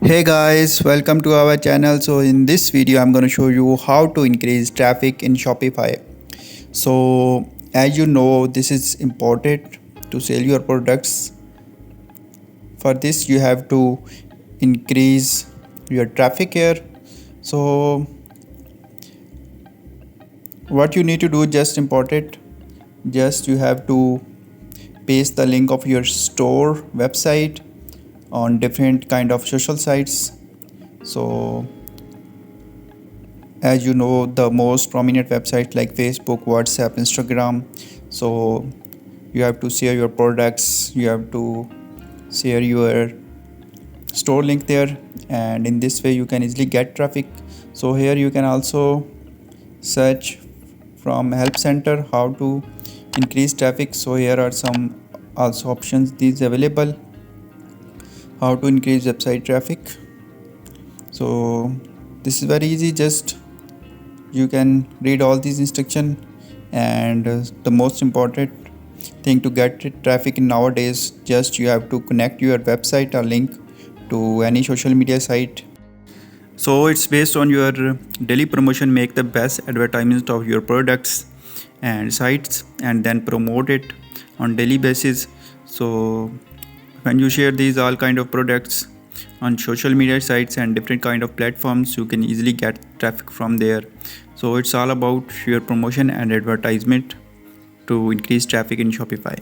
Hey guys, welcome to our channel. So in this video I'm going to show you how to increase traffic in Shopify. So as you know, this is important to sell your products. For this you have to increase your traffic here. So what you need to do, just important, just you have to paste the link of your store website on different kind of social sites. So as you know, the most prominent websites like Facebook, WhatsApp, Instagram. So you have to share your products, you have to share your store link there, and in this way you can easily get traffic. So here you can also search from help center how to increase traffic. So here are some also options these available, how to increase website traffic. So this is very easy, just you can read all these instructions. And the most important thing to get traffic in nowadays, just you have to connect your website or link to any social media site. So it's based on your daily promotion, make the best advertisement of your products and sites and then promote it on daily basis. So when you share these all kind of products on social media sites and different kind of platforms, you can easily get traffic from there. So it's all about your promotion and advertisement to increase traffic in Shopify.